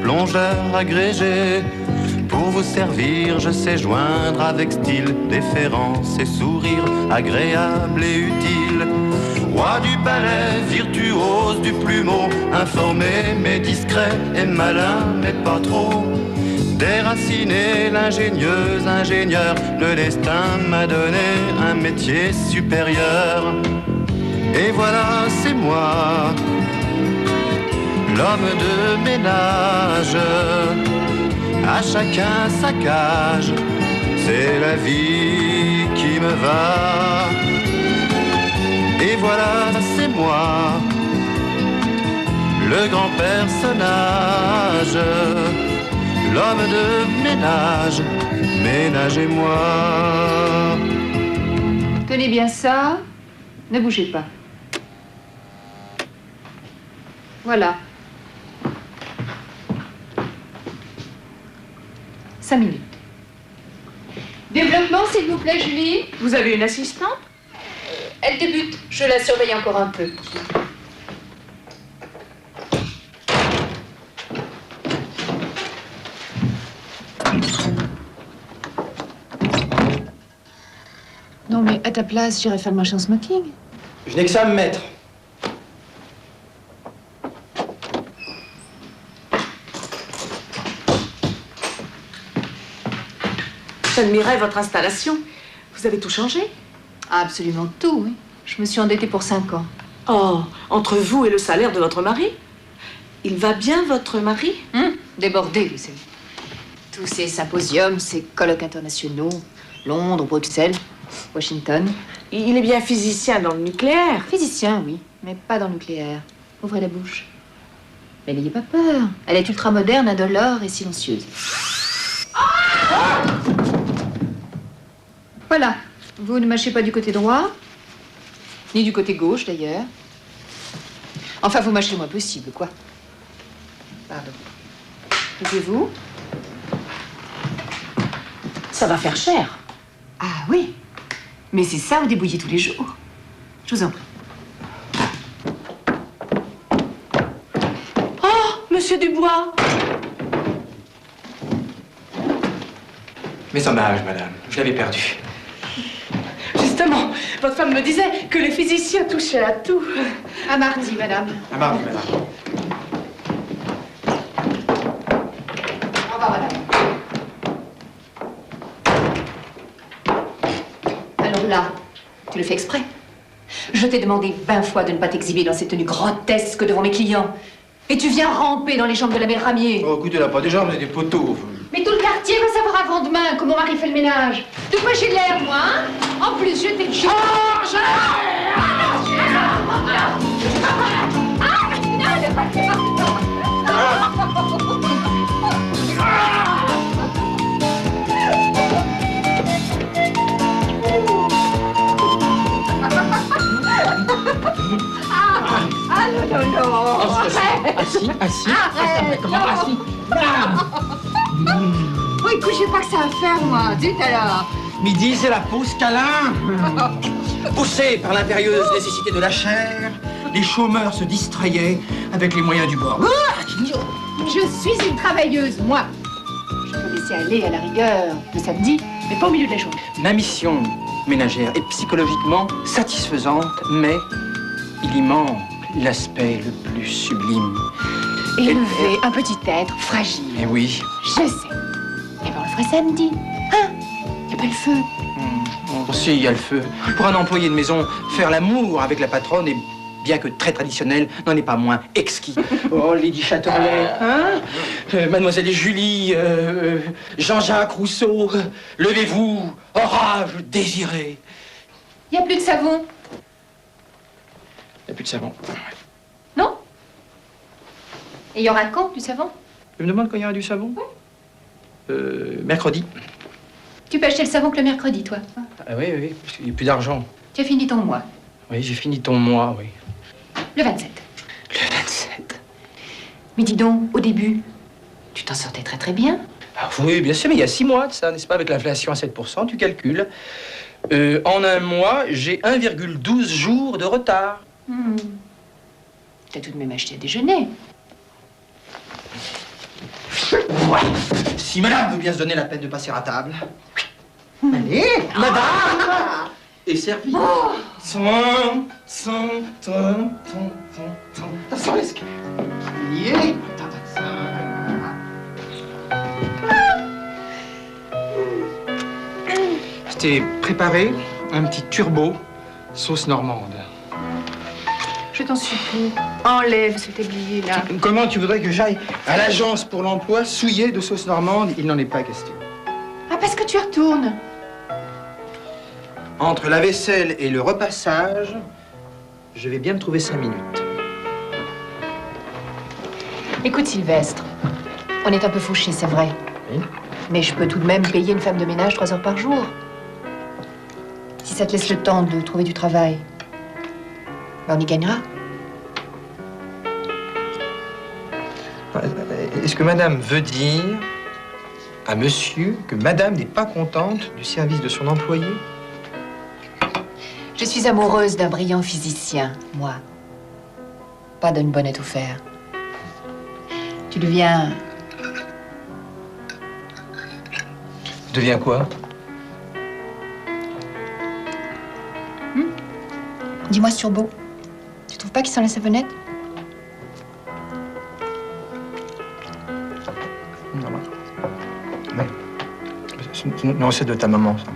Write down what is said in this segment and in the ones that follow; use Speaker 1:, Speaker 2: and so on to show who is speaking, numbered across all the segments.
Speaker 1: plongeur agrégé. Pour vous servir, je sais joindre avec style déférence et sourire agréable et utile. Roi du ballet, virtuose du plumeau, informé mais discret et malin mais pas trop. Déraciné, l'ingénieuse ingénieur, le destin m'a donné un métier supérieur. Et voilà, c'est moi, l'homme de ménage. À chacun sa cage, c'est la vie qui me va. Et voilà, c'est moi, le grand personnage, l'homme de ménage, ménagez-moi.
Speaker 2: Tenez bien ça, ne bougez pas. Voilà. 5 minutes. Développement, s'il vous plaît, Julie.
Speaker 3: Vous avez une assistante?
Speaker 2: Elle débute. Je la surveille encore un peu. Non, mais à ta place, j'irais faire le marché en smoking.
Speaker 4: Je n'ai que ça à me mettre.
Speaker 3: J'admirais votre installation. Vous avez tout changé?
Speaker 2: Ah, absolument tout, oui. Je me suis endettée pour 5 ans.
Speaker 3: Oh, entre vous et le salaire de votre mari? Il va bien, votre mari?
Speaker 2: Débordé, vous savez. Tous ces symposiums, ces colloques internationaux, Londres, Bruxelles, Washington.
Speaker 3: Il est bien physicien dans le nucléaire.
Speaker 2: Physicien, oui, mais pas dans le nucléaire. Ouvrez la bouche. Mais n'ayez pas peur. Elle est ultra moderne, indolore et silencieuse. Voilà. Vous ne mâchez pas du côté droit, ni du côté gauche, d'ailleurs. Enfin, vous mâchez le moins possible, quoi. Pardon. Taisez-vous.
Speaker 3: Ça va faire cher.
Speaker 2: Ah oui. Mais c'est ça, vous débrouillez tous les jours. Je vous en prie.
Speaker 3: Oh, Monsieur Dubois.
Speaker 4: Mes hommages, madame. Je l'avais perdu.
Speaker 3: Justement, votre femme me disait que les physiciens touchaient à tout.
Speaker 2: À mardi, madame.
Speaker 4: À mardi, madame.
Speaker 2: Au revoir, madame. Alors là, tu le fais exprès. Je t'ai demandé 20 fois de ne pas t'exhiber dans ces tenues grotesques devant mes clients. Et tu viens ramper dans les jambes de la mère Ramier.
Speaker 4: Oh, écoutez, elle n'a pas des jambes, mais des poteaux.
Speaker 2: Mais tout le quartier va savoir avant-demain que mon mari fait le ménage. De quoi j'ai l'air, moi, hein? En plus, je t'ai dit...
Speaker 4: Assis.
Speaker 2: Arrête!
Speaker 4: Comment assis?
Speaker 2: Oui, écoute, je sais pas que ça à faire, moi. Dites alors.
Speaker 4: Midi, c'est la pause câlin. Poussés par l'impérieuse nécessité de la chair, les chômeurs se distrayaient avec les moyens du bord.
Speaker 2: Je suis une travailleuse, moi. Je peux laisser aller à la rigueur le samedi, mais pas au milieu de la journée.
Speaker 4: Ma mission ménagère est psychologiquement satisfaisante, mais il y manque l'aspect le plus sublime.
Speaker 2: Élever un petit être fragile.
Speaker 4: Eh oui.
Speaker 2: Je sais. Et ben on le ferait samedi. Hein? Y a pas le feu.
Speaker 4: Si, il y a le feu. Pour un employé de maison, faire l'amour avec la patronne est, bien que très traditionnel, n'en est pas moins exquis. Oh, Lady Chatterley, hein? Mademoiselle Julie, Jean-Jacques Rousseau, levez-vous, orage désiré.
Speaker 2: Y a plus de savon.
Speaker 4: Il n'y a plus de savon.
Speaker 2: Non? Et y aura quand du savon?
Speaker 4: Tu me demandes quand il y aura du savon? Mercredi.
Speaker 2: Tu peux acheter le savon que le mercredi, toi.
Speaker 4: Ah oui, parce qu'il n'y a plus d'argent.
Speaker 2: Tu as fini ton mois.
Speaker 4: Oui, j'ai fini ton mois, oui.
Speaker 2: Le 27.
Speaker 4: Le 27.
Speaker 2: Mais dis donc, au début, tu t'en sortais très très bien.
Speaker 4: Ah oui, bien sûr, mais il y a 6 mois de ça, n'est-ce pas? Avec l'inflation à 7%, tu calcules. En un mois, j'ai 1,12 jours de retard.
Speaker 2: T'as tout de même acheté à déjeuner.
Speaker 4: toi. Si madame veut bien se donner la peine de passer à table. Allez, madame. Et servi. Sans l'escalier. Je t'ai préparé un petit turbo sauce normande.
Speaker 2: Je t'en supplie, enlève ce tablier là.
Speaker 4: Comment tu voudrais que j'aille à l'agence pour l'emploi souillée de sauce normande? Il n'en est pas question.
Speaker 2: Ah, parce que tu retournes.
Speaker 4: Entre la vaisselle et le repassage, je vais bien me trouver 5 minutes.
Speaker 2: Écoute, Sylvestre, on est un peu fauchés, c'est vrai.
Speaker 4: Oui.
Speaker 2: Mais je peux tout de même payer une femme de ménage 3 heures par jour. Si ça te laisse le temps de trouver du travail, ben on y gagnera.
Speaker 4: Est-ce que madame veut dire à monsieur que madame n'est pas contente du service de son employé?
Speaker 2: Je suis amoureuse d'un brillant physicien, moi. Pas d'une bonne à tout faire. Tu deviens...
Speaker 4: Deviens quoi?
Speaker 2: Dis-moi, Surbeau, tu trouves pas qu'il sent la savonnette?
Speaker 4: Non, non. Mais... Non, c'est de ta maman, ça.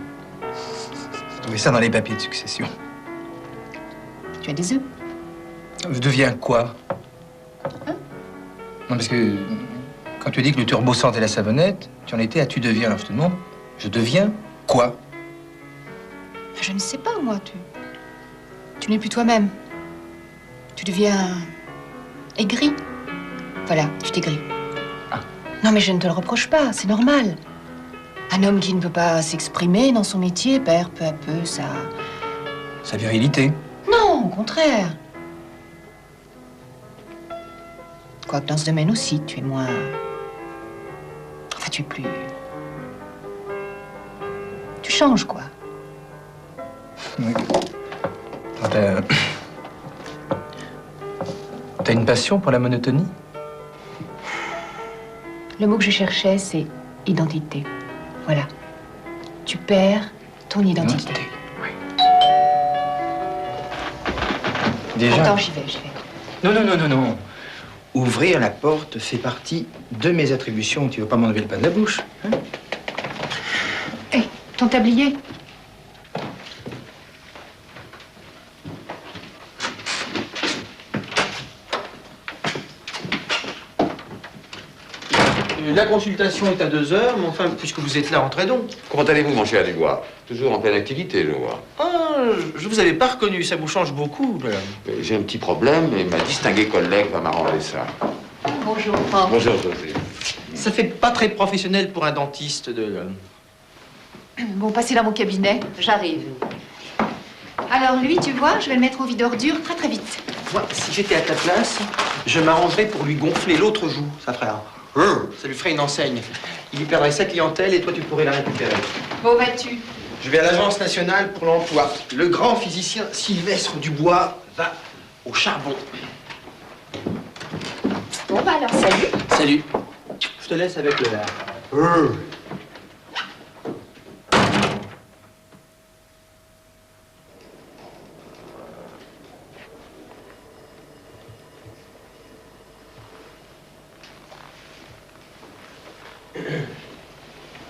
Speaker 4: J'ai trouvé ça dans les papiers de succession.
Speaker 2: Tu as des œufs?
Speaker 4: Je deviens quoi?
Speaker 2: Hein?
Speaker 4: Non, parce que quand tu dis que le turbo sentait la savonnette, tu en étais à tu deviens. Alors je te demande, je deviens quoi?
Speaker 2: Je ne sais pas, moi, tu n'es plus toi-même. Tu deviens aigri. Voilà, tu t'aigris.
Speaker 4: Ah.
Speaker 2: Non, mais je ne te le reproche pas, c'est normal. Un homme qui ne peut pas s'exprimer dans son métier perd peu à peu
Speaker 4: Sa virilité.
Speaker 2: Non, au contraire. Quoique dans ce domaine aussi, tu es moins... Enfin, tu es plus... Tu changes, quoi.
Speaker 4: Oui. T'as une passion pour la monotonie?
Speaker 2: Le mot que je cherchais, c'est identité. Voilà. Tu perds ton identité.
Speaker 4: Oui. Déjà...
Speaker 2: Attends, j'y vais.
Speaker 4: Non. Ouvrir la porte fait partie de mes attributions. Tu veux pas m'enlever le pain de la bouche, hein?
Speaker 2: Hé, ton tablier.
Speaker 4: La consultation est à 2 heures, mais enfin, puisque vous êtes là, entrez donc.
Speaker 5: Comment allez-vous, mon cher Dubois? Toujours en pleine activité, je vois.
Speaker 4: Ah, je vous avais pas reconnu, ça vous change beaucoup, là.
Speaker 5: J'ai un petit problème et ma distinguée collègue va m'arranger ça.
Speaker 2: Bonjour, Franck.
Speaker 5: Bonjour, José.
Speaker 4: Ça fait pas très professionnel pour un dentiste de...
Speaker 2: Bon, passez dans mon cabinet, j'arrive. Alors lui, tu vois, je vais le mettre au vide ordure très très vite.
Speaker 4: Moi, si j'étais à ta place, je m'arrangerais pour lui gonfler l'autre joue, ça ferait un... Ça lui ferait une enseigne. Il y perdrait sa clientèle et toi, tu pourrais la récupérer.
Speaker 2: Où vas-tu?
Speaker 4: Je vais à l'Agence nationale pour l'emploi. Le grand physicien Sylvestre Dubois va au charbon.
Speaker 2: Bon, bah alors, salut.
Speaker 4: Salut. Je te laisse avec le verre.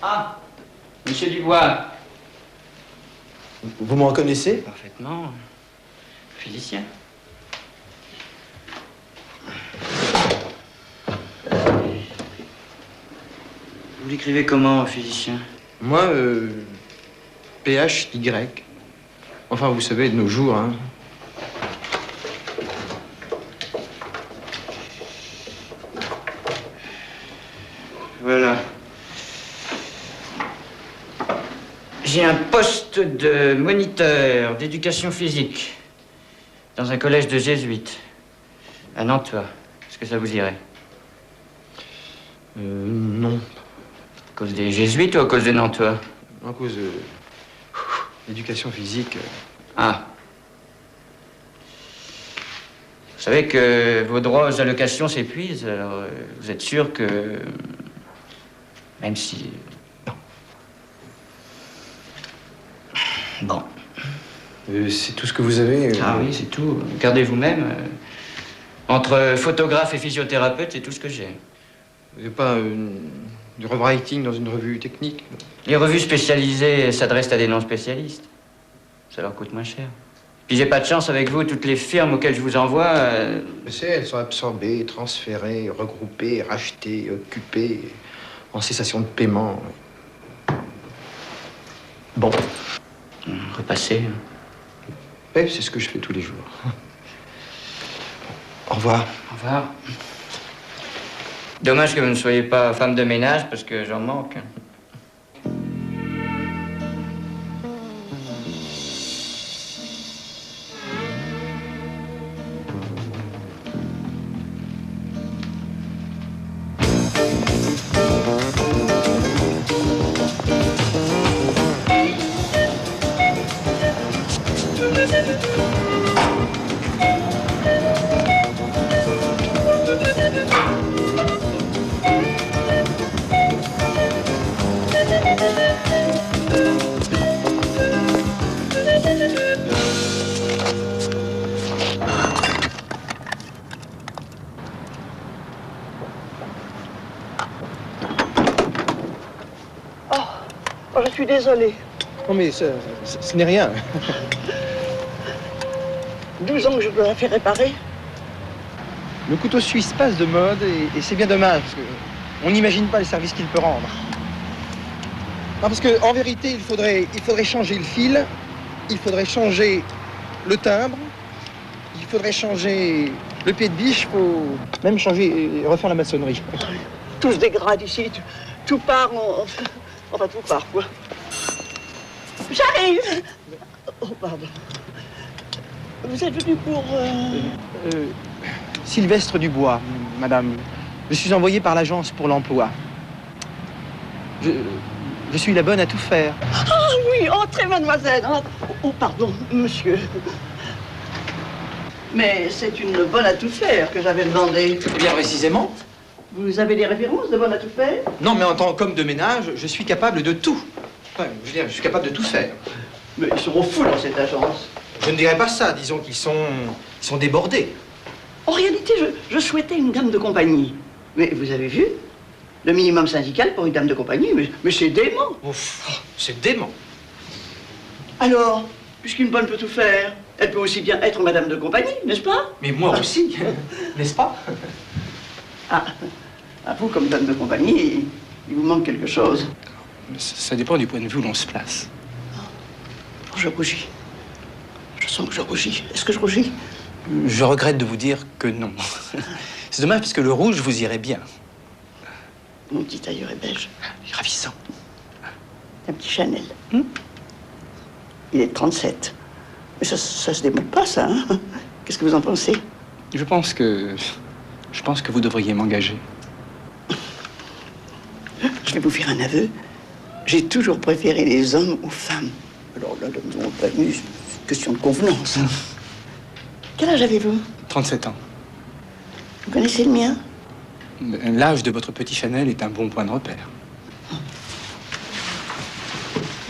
Speaker 6: Ah, Monsieur Dubois.
Speaker 4: Vous me reconnaissez?
Speaker 6: Parfaitement. Physicien. Vous l'écrivez comment, physicien?
Speaker 4: Moi, PHY. Enfin, vous savez, de nos jours, hein.
Speaker 6: Voilà. J'ai un poste de moniteur d'éducation physique dans un collège de jésuites à Nantua. Est-ce que ça vous irait?
Speaker 4: Non.
Speaker 6: À cause des jésuites ou à cause de Nantua?
Speaker 4: À cause de l'éducation physique.
Speaker 6: Ah. Vous savez que vos droits aux allocations s'épuisent, alors vous êtes sûr que Même si... Bon.
Speaker 4: C'est tout ce que vous avez
Speaker 6: Ah oui, c'est tout. Regardez vous-même. Entre photographe et physiothérapeute, c'est tout ce que j'ai.
Speaker 4: Vous n'avez pas du rewriting dans une revue technique?
Speaker 6: Les revues spécialisées s'adressent à des non-spécialistes. Ça leur coûte moins cher. Puis j'ai pas de chance avec vous, toutes les firmes auxquelles je vous envoie...
Speaker 4: Elles sont absorbées, transférées, regroupées, rachetées, occupées, en cessation de paiement.
Speaker 6: Bon. Repassez.
Speaker 4: Oui, c'est ce que je fais tous les jours. Au revoir.
Speaker 6: Au revoir. Dommage que vous ne soyez pas femme de ménage, parce que j'en manque.
Speaker 7: Oh, je suis désolée.
Speaker 4: Non, mais ce n'est rien.
Speaker 7: 12 ans que je dois la faire réparer.
Speaker 4: Le couteau suisse passe de mode et c'est bien dommage, parce qu'on n'imagine pas les services qu'il peut rendre. Non, parce qu'en vérité, il faudrait changer le fil, il faudrait changer le timbre, il faudrait changer le pied de biche, il faut même changer et refaire la maçonnerie.
Speaker 7: Tout se dégrade ici, tout part en... Enfin, tout part, quoi. J'arrive. Oh, pardon. Vous êtes venu pour...
Speaker 4: Sylvestre Dubois, madame. Je suis envoyé par l'agence pour l'emploi. Je suis la bonne à tout faire.
Speaker 7: Ah oui, entrez, mademoiselle. Oh, pardon, monsieur. Mais c'est une bonne à tout faire que j'avais demandé.
Speaker 4: Bien précisément.
Speaker 7: Vous avez des références de bonne à tout faire?
Speaker 4: Non, mais en tant qu'homme de ménage, je suis capable de tout. Enfin, je veux dire, je suis capable de tout faire.
Speaker 7: Mais ils seront fous dans cette agence.
Speaker 4: Je ne dirais pas ça, disons qu'ils sont débordés.
Speaker 7: En réalité, je souhaitais une dame de compagnie. Mais vous avez vu? Le minimum syndical pour une dame de compagnie, mais c'est dément.
Speaker 4: Ouf, c'est dément.
Speaker 7: Alors, puisqu'une bonne peut tout faire, elle peut aussi bien être madame de compagnie, n'est-ce pas?
Speaker 4: Mais moi aussi, n'est-ce pas?
Speaker 7: Ah, à vous, comme dame de compagnie, il vous manque quelque chose.
Speaker 4: Ça dépend du point de vue où l'on se place.
Speaker 7: Je rougis. Je sens que je rougis. Est-ce que je rougis?
Speaker 4: Je regrette de vous dire que non. C'est dommage parce que le rouge vous irait bien.
Speaker 7: Mon petit tailleur est belge.
Speaker 4: Il est ravissant.
Speaker 7: Un petit Chanel. Il est de 37. Mais ça se démonte pas, ça, hein? Qu'est-ce que vous en pensez?
Speaker 4: Je pense que vous devriez m'engager.
Speaker 7: Je vais vous faire un aveu. J'ai toujours préféré les hommes aux femmes. Alors là, nous pas venu, c'est une question de convenance. Quel âge avez-vous?
Speaker 4: 37 ans.
Speaker 7: Vous connaissez le mien?
Speaker 4: L'âge de votre petit Chanel est un bon point de repère.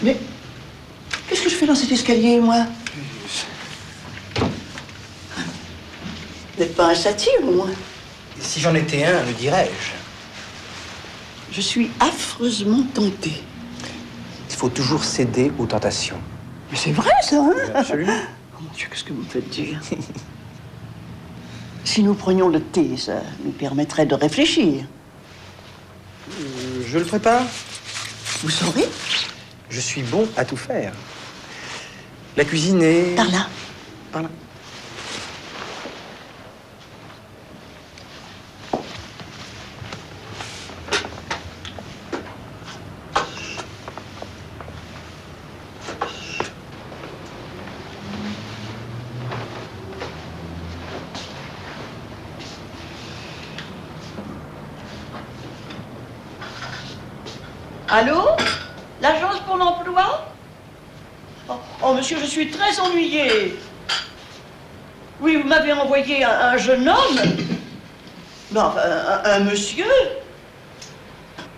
Speaker 7: Mais qu'est-ce que je fais dans cet escalier, moi? Vous n'êtes pas un satyre, au moins?
Speaker 4: Si j'en étais un, le dirais-je.
Speaker 7: Je suis affreusement tentée.
Speaker 4: Il faut toujours céder aux tentations.
Speaker 7: Mais c'est vrai, ça, hein?
Speaker 4: Absolument.
Speaker 7: Oh mon Dieu, qu'est-ce que vous me faites dire? Si nous prenions le thé, ça nous permettrait de réfléchir.
Speaker 4: Je le prépare.
Speaker 7: Vous saurez?
Speaker 4: Je suis bon à tout faire. La cuisine est...
Speaker 7: Par là.
Speaker 4: Par là.
Speaker 7: Allô? L'agence pour l'emploi? Oh, monsieur, je suis très ennuyée. Oui, vous m'avez envoyé un jeune homme. Non, enfin, un monsieur.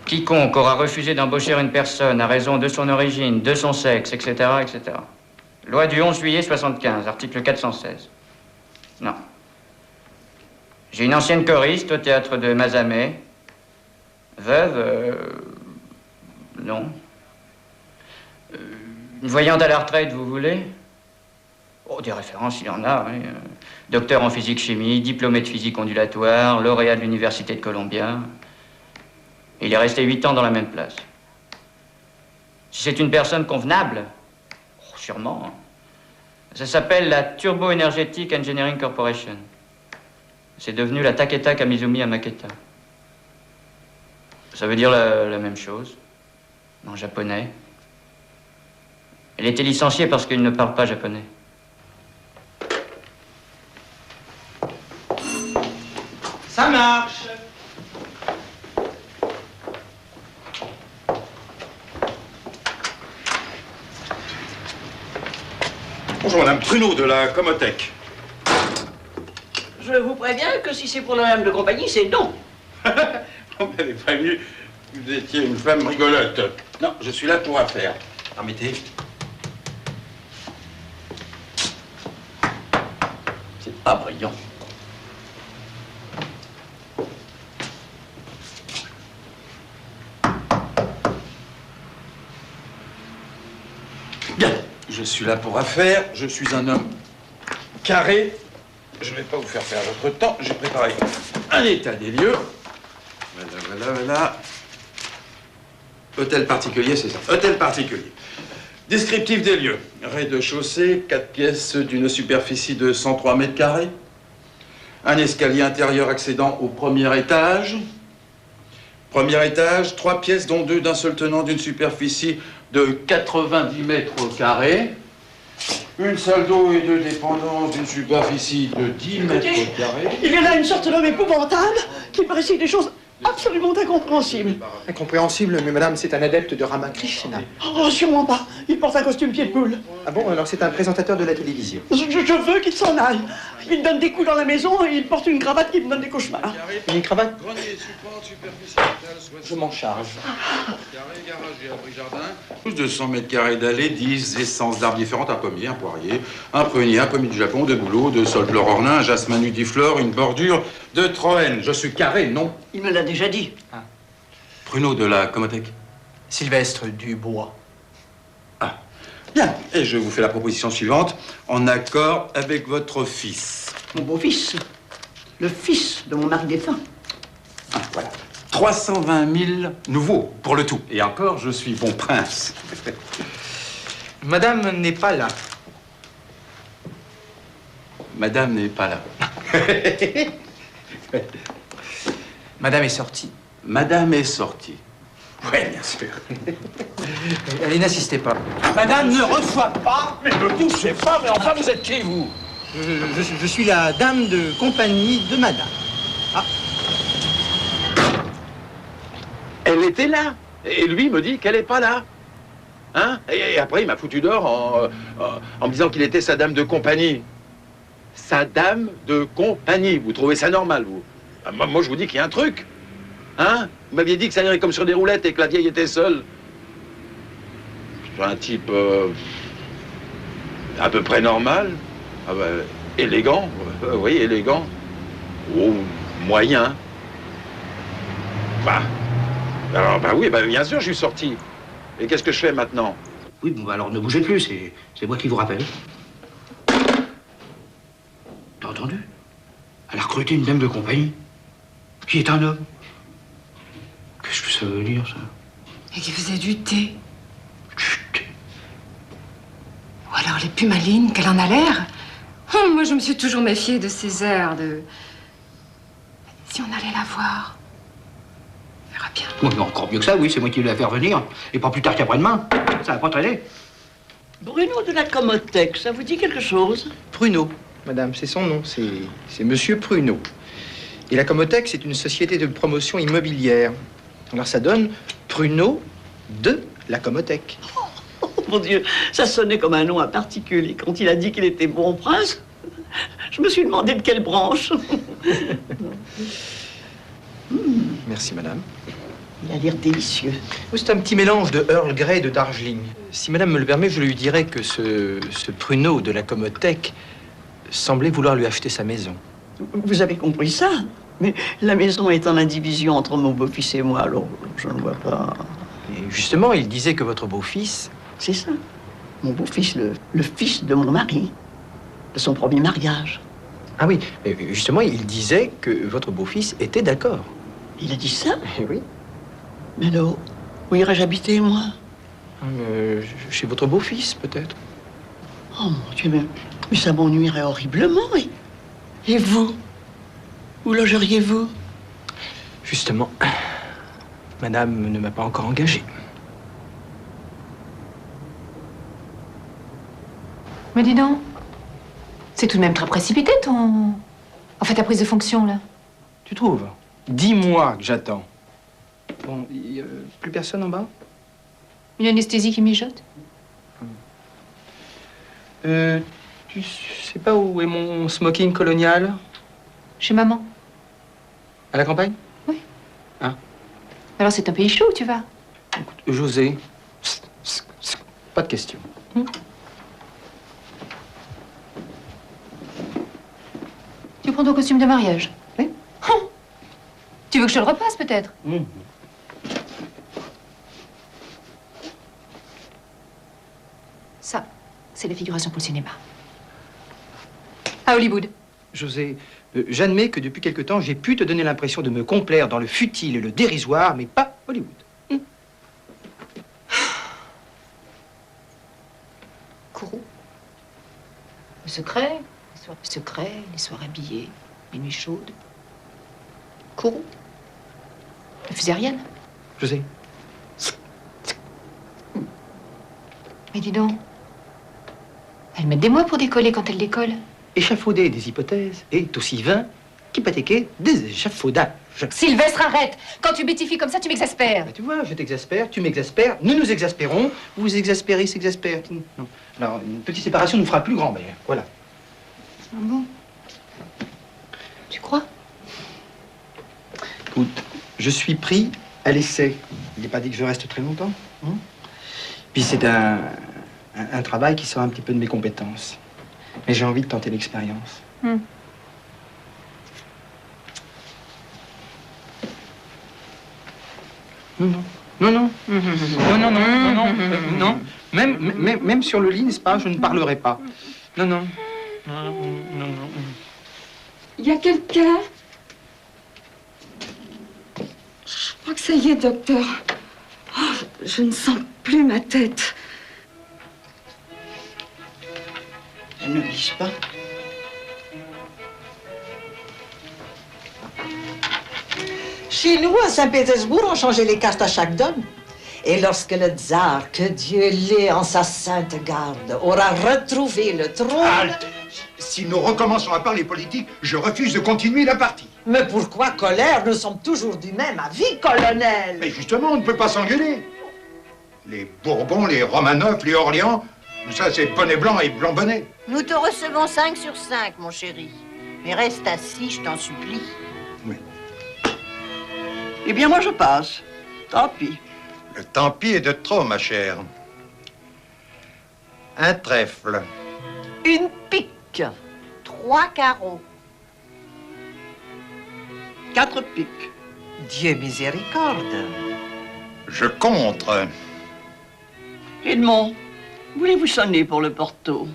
Speaker 6: Quiconque aura refusé d'embaucher une personne à raison de son origine, de son sexe, etc., etc. Loi du 11 juillet 75, article 416. Non. J'ai une ancienne choriste au théâtre de Mazamet. Veuve, non. Une voyante à la retraite, vous voulez? Oh, des références, il y en a, oui. Docteur en physique-chimie, diplômé de physique ondulatoire, lauréat de l'Université de Columbia. Il est resté 8 ans dans la même place. Si c'est une personne convenable, oh, sûrement. Ça s'appelle la Turbo Energetic Engineering Corporation. C'est devenu la Taketa Kamizumi Amaketa. Ça veut dire la même chose, en japonais. Elle était licenciée parce qu'elle ne parle pas japonais.
Speaker 4: Ça marche.
Speaker 8: Bonjour, Madame Pruneau de la Comotech.
Speaker 7: Je vous préviens que si c'est pour la dame de compagnie, c'est non.
Speaker 8: On m'avait prévenu que vous étiez une femme rigolote. Non, je suis là pour affaires. Permettez.
Speaker 7: C'est pas brillant.
Speaker 8: Bien, je suis là pour affaires. Je suis un homme carré. Je ne vais pas vous faire perdre votre temps. J'ai préparé un état des lieux. Voilà. Hôtel particulier, c'est ça. Hôtel particulier. Descriptif des lieux. Rez-de-chaussée, 4 pièces d'une superficie de 103 mètres carrés. Un escalier intérieur accédant au premier étage. Premier étage, 3 pièces dont 2 d'un seul tenant d'une superficie de 90 mètres carrés. Une salle d'eau et 2 dépendances d'une superficie de 10 mètres carrés.
Speaker 7: Il y en a une sorte d'homme épouvantable qui me récite des choses absolument incompréhensibles.
Speaker 4: Incompréhensible, mais madame, c'est un adepte de Ramakrishna.
Speaker 7: Oh, sûrement pas. Il porte un costume pied de poule.
Speaker 4: Ah bon, alors c'est un présentateur de la télévision.
Speaker 7: Je veux qu'il s'en aille. Il me donne des coups dans la maison et il porte une cravate qui me donne des cauchemars.
Speaker 4: Une cravate?
Speaker 8: Grenier, support, superficie totale, 60
Speaker 4: Je m'en charge.
Speaker 8: carré, garage et abri-jardin. 200 mètres carrés d'allées, 10 essences d'arbres différentes, un pommier, un poirier, un prunier, un pommier du Japon, 2 bouleaux, 2 saules ornins, un jasmin nudiflore, une bordure de troène. Je suis carré, non?
Speaker 7: Il me l'a déjà dit.
Speaker 8: Pruneau de la Comotech.
Speaker 4: Sylvestre Dubois.
Speaker 8: Ah, bien. Et je vous fais la proposition suivante, en accord avec votre fils.
Speaker 7: Mon beau-fils. Le fils de mon mari défunt.
Speaker 8: Ah, voilà. 320 000 nouveaux pour le tout. Et encore, je suis bon prince.
Speaker 4: Madame n'est pas là.
Speaker 8: Madame n'est pas là.
Speaker 4: Madame est sortie.
Speaker 8: Madame est sortie. Oui, bien sûr.
Speaker 4: Allez, n'insistez pas.
Speaker 9: Madame ne reçoit pas. Mais ne touchez pas, mais enfin, vous êtes qui, vous?
Speaker 4: Je suis la dame de compagnie de madame. Ah.
Speaker 9: Elle était là. Et lui me dit qu'elle n'est pas là. Hein? Et après, il m'a foutu dehors en me disant qu'il était sa dame de compagnie. Sa dame de compagnie. Vous trouvez ça normal, vous? Ah, moi, je vous dis qu'il y a un truc. Hein? Vous m'aviez dit que ça irait comme sur des roulettes et que la vieille était seule. C'est un type à peu près normal. Ah bah, élégant. Oui, élégant. Oh, moyen. Bah. Alors, bah oui, bah, bien sûr, je suis sorti. Et qu'est-ce que je fais maintenant?
Speaker 10: Oui, bon, bah alors ne bougez plus, c'est moi qui vous rappelle. T'as entendu? Elle a recruté une dame de compagnie, qui est un homme. Qu'est-ce que ça veut dire, ça?
Speaker 2: Et qui faisait du thé.
Speaker 10: Chut.
Speaker 2: Ou alors les plus malines qu'elle en a l'air. Oh, moi, je me suis toujours méfiée de ces airs de... Si on allait la voir, on verra bien.
Speaker 10: Oui, mais encore mieux que ça, oui, c'est moi qui vais la faire venir. Et pas plus tard qu'après-demain. Ça va pas traîner.
Speaker 7: Bruno de la Comotech, ça vous dit quelque chose?
Speaker 4: Pruneau, madame, c'est son nom. C'est monsieur Pruneau. Et la Comotech, c'est une société de promotion immobilière. Alors ça donne Pruneau de la Comotech.
Speaker 7: Oh, mon Dieu, ça sonnait comme un nom à particulier. Quand il a dit qu'il était bon prince, je me suis demandé de quelle branche.
Speaker 4: Merci, madame.
Speaker 7: Il a l'air délicieux.
Speaker 4: C'est un petit mélange de Earl Grey et de Darjeeling. Si madame me le permet, je lui dirais que ce pruneau de la Commothèque semblait vouloir lui acheter sa maison.
Speaker 7: Vous avez compris ça? Mais la maison est en indivision entre mon beau-fils et moi, alors je ne vois pas...
Speaker 4: Et justement, il disait que votre beau-fils...
Speaker 7: C'est ça. Mon beau-fils, le fils de mon mari, de son premier mariage.
Speaker 4: Ah oui, justement, il disait que votre beau-fils était d'accord.
Speaker 7: Il a dit ça?
Speaker 4: Eh oui.
Speaker 7: Mais alors, où irais-je habiter, moi?
Speaker 4: Chez votre beau-fils, peut-être.
Speaker 7: Oh, mon Dieu, mais ça m'ennuierait horriblement. Et vous? Où logeriez-vous?
Speaker 4: Justement, madame ne m'a pas encore engagé.
Speaker 2: Mais dis donc, c'est tout de même très précipité, En fait, ta prise de fonction, là.
Speaker 4: Tu trouves? 10 mois que j'attends. Bon, plus personne en bas?
Speaker 2: Une anesthésie qui mijote?
Speaker 4: Tu sais pas où est mon smoking colonial?
Speaker 2: Chez maman.
Speaker 4: À la campagne?
Speaker 2: Oui.
Speaker 4: Ah.
Speaker 2: Alors c'est un pays chaud où tu vas?
Speaker 4: Écoute, José, pas de question.
Speaker 2: Tu prends ton costume de mariage?
Speaker 4: Oui.
Speaker 2: Tu veux que je te le repasse, peut-être? Ça, c'est la figuration pour le cinéma. À Hollywood.
Speaker 4: José, j'admets que depuis quelque temps, j'ai pu te donner l'impression de me complaire dans le futile et le dérisoire, mais pas Hollywood.
Speaker 2: Kourou. Le secret, les soirs habillés, les nuits chaudes. Kourou. La fusarienne.
Speaker 4: José.
Speaker 2: Mais dis donc, elle met des mois pour décoller quand elle décolle.
Speaker 4: Échafauder des hypothèses est aussi vain qu'hypothéquer des échafaudages.
Speaker 2: Sylvestre, arrête! Quand tu bêtifies comme ça, tu m'exaspères.
Speaker 4: Bah, tu vois, je t'exaspère, tu m'exaspères, nous nous exaspérons, vous exaspérez, s'exaspère. Non. Alors, une petite séparation nous fera plus grand, mais voilà.
Speaker 2: Ah bon? Tu crois?
Speaker 4: Écoute, je suis pris à l'essai. Il n'est pas dit que je reste très longtemps. Puis c'est un travail qui sort un petit peu de mes compétences. Mais j'ai envie de tenter l'expérience.
Speaker 2: Non,
Speaker 4: non. Même sur le lit, n'est-ce pas, je ne parlerai pas. Non.
Speaker 2: Il y a quelqu'un? Je crois que ça y est, docteur. Oh, je ne sens plus ma tête.
Speaker 7: Elles ne lisent pas.
Speaker 11: Chez nous, à Saint-Pétersbourg, on changeait les castes à chaque donne. Et lorsque le tsar, que Dieu l'ait en sa sainte garde, aura retrouvé le trône...
Speaker 10: Halte! Si nous recommençons à parler politique, je refuse de continuer la partie.
Speaker 11: Mais pourquoi colère? Nous sommes toujours du même avis, colonel.
Speaker 10: Mais justement, on ne peut pas s'engueuler. Les Bourbons, les Romanov, les Orléans, tout ça c'est bonnet blanc et blanc bonnet.
Speaker 12: Nous te recevons 5 sur 5, mon chéri. Mais reste assis, je t'en supplie.
Speaker 10: Oui.
Speaker 7: Eh bien, moi, je passe. Tant pis.
Speaker 13: Le tant pis est de trop, ma chère. Un trèfle.
Speaker 12: Une pique. 3 carreaux.
Speaker 7: 4 piques.
Speaker 11: Dieu miséricorde.
Speaker 13: Je contre.
Speaker 7: Edmond, voulez-vous sonner pour le porto?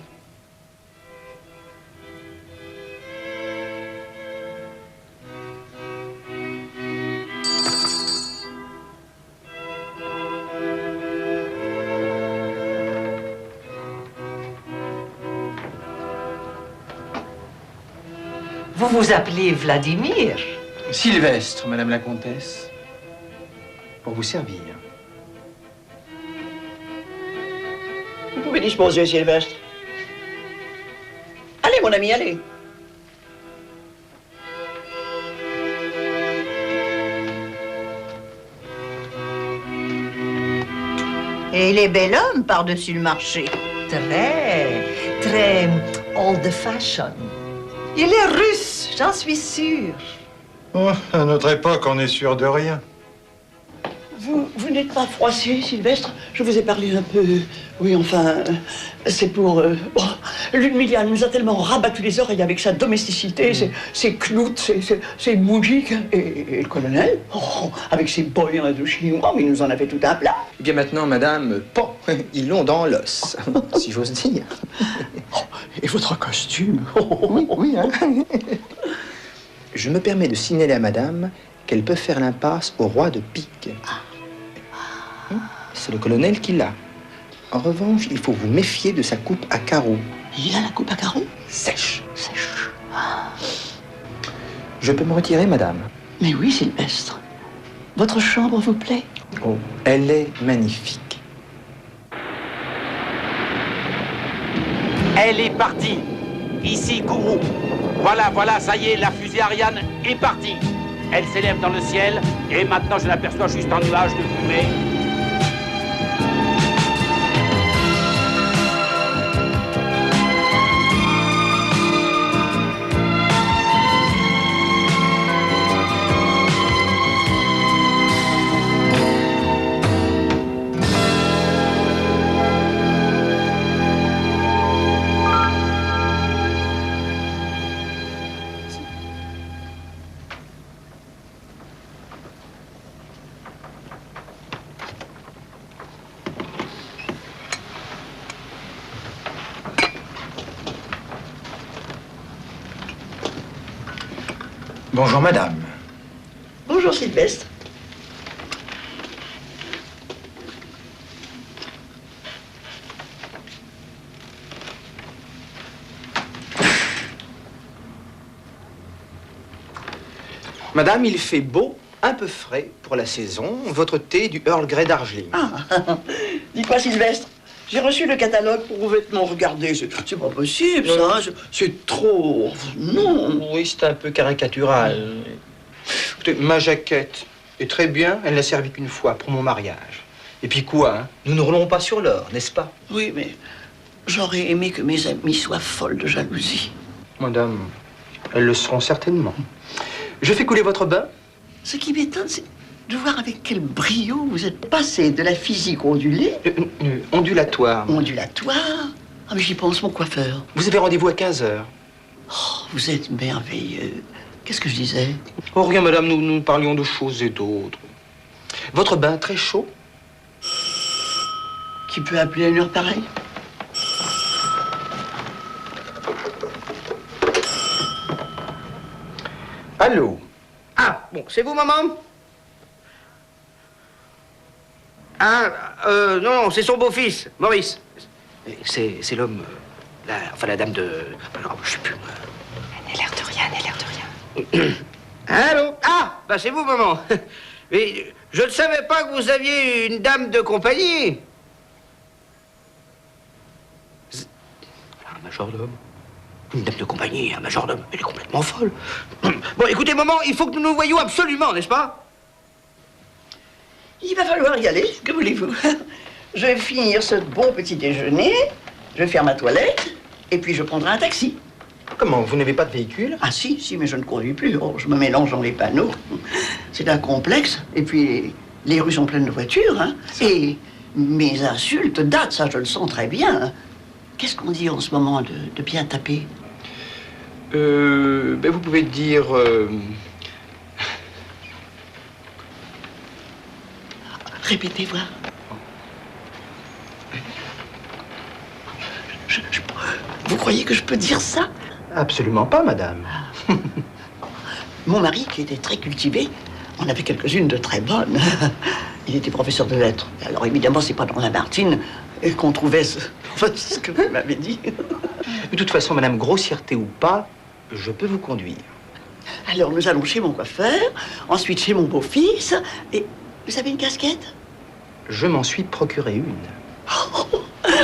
Speaker 11: Vous vous appelez Vladimir?
Speaker 4: Sylvestre, Madame la Comtesse, pour vous servir.
Speaker 7: Vous pouvez disposer, Sylvestre. Allez, mon ami, allez.
Speaker 12: Et il est bel homme par-dessus le marché.
Speaker 11: Très old fashion. Il est russe, j'en suis sûre.
Speaker 13: Oh, à notre époque, on n'est sûr de rien.
Speaker 7: Vous n'êtes pas froissé, Sylvestre? Je vous ai parlé un peu... Oui, enfin, c'est pour... Ludmilla nous a tellement rabattu les oreilles avec sa domesticité, ses cloutes, ses musiques. Et le colonel, avec ses boyaux chinois, mais il nous en a fait tout un plat.
Speaker 4: Eh bien maintenant, madame, pan, ils l'ont dans l'os, si j'ose dire.
Speaker 7: Et votre costume?
Speaker 4: Oui, hein. Je me permets de signaler à madame qu'elle peut faire l'impasse au roi de pique. C'est le colonel qui l'a. En revanche, il faut vous méfier de sa coupe à carreaux.
Speaker 7: Il a la coupe à carreaux?
Speaker 4: Sèche. Sèche. Je peux me retirer, madame?
Speaker 7: Mais oui, Sylvestre. Votre chambre vous plaît?
Speaker 4: Oh, elle est magnifique.
Speaker 9: Elle est partie. Ici, Kourou. Voilà, ça y est, la fusée Ariane est partie. Elle s'élève dans le ciel, et maintenant je l'aperçois juste en nuage de fumée.
Speaker 4: Bonjour, madame.
Speaker 7: Bonjour, Sylvestre.
Speaker 4: Madame, il fait beau, un peu frais pour la saison. Votre thé du Earl Grey d'Argeling.
Speaker 7: Ah, dis quoi, Sylvestre? J'ai reçu le catalogue pour vos vêtements. Regardez, c'est pas possible, ça. C'est trop... Non.
Speaker 4: Oui, c'est un peu caricatural. Écoutez, ma jaquette est très bien. Elle n'a servi qu'une fois pour mon mariage. Et puis quoi, hein? Nous ne roulons pas sur l'or, n'est-ce pas?
Speaker 7: Oui, mais j'aurais aimé que mes amies soient folles de jalousie.
Speaker 4: Madame, elles le seront certainement. Je fais couler votre bain?
Speaker 7: Ce qui m'étonne, c'est de voir avec quel brio vous êtes passé de la physique ondulée...
Speaker 4: ondulatoire.
Speaker 7: Ondulatoire? Ah, mais j'y pense, mon coiffeur.
Speaker 4: Vous avez rendez-vous à 15h.
Speaker 7: Oh, vous êtes merveilleux. Qu'est-ce que je disais?
Speaker 4: Oh, rien, madame, nous parlions de choses et d'autres. Votre bain très chaud?
Speaker 7: Qui peut appeler à une heure pareille?
Speaker 4: Allô?
Speaker 14: Ah, bon, c'est vous, maman? Ah, non, c'est son beau-fils, Maurice. C'est l'homme, la dame de... Alors, je sais plus.
Speaker 2: Elle n'a l'air de rien, elle n'a l'air de rien.
Speaker 14: Allô? Ah, bah c'est vous, maman. Mais je ne savais pas que vous aviez une dame de compagnie. Un majordome? Une dame de compagnie, un majordome, elle est complètement folle. Bon, écoutez, maman, il faut que nous nous voyions absolument, n'est-ce pas?
Speaker 7: Il va falloir y aller, que voulez-vous? Je vais finir ce bon petit déjeuner, je vais faire ma toilette, et puis je prendrai un taxi.
Speaker 4: Comment? Vous n'avez pas de véhicule?
Speaker 7: Ah si, mais je ne conduis plus. Oh, je me mélange dans les panneaux. C'est un complexe, et puis les rues sont pleines de voitures, hein. Et mes insultes datent, ça je le sens très bien. Qu'est-ce qu'on dit en ce moment de bien taper?
Speaker 4: Ben vous pouvez dire...
Speaker 7: Répétez, voir. Vous croyez que je peux dire ça?
Speaker 4: Absolument pas, madame.
Speaker 7: Mon mari, qui était très cultivé, en avait quelques-unes de très bonnes. Il était professeur de lettres. Alors évidemment, c'est pas dans Lamartine qu'on trouvait ce que vous m'avez dit.
Speaker 4: De toute façon, madame, grossièreté ou pas, je peux vous conduire.
Speaker 7: Alors nous allons chez mon coiffeur, ensuite chez mon beau-fils, et vous avez une casquette?
Speaker 4: Je m'en suis procuré une.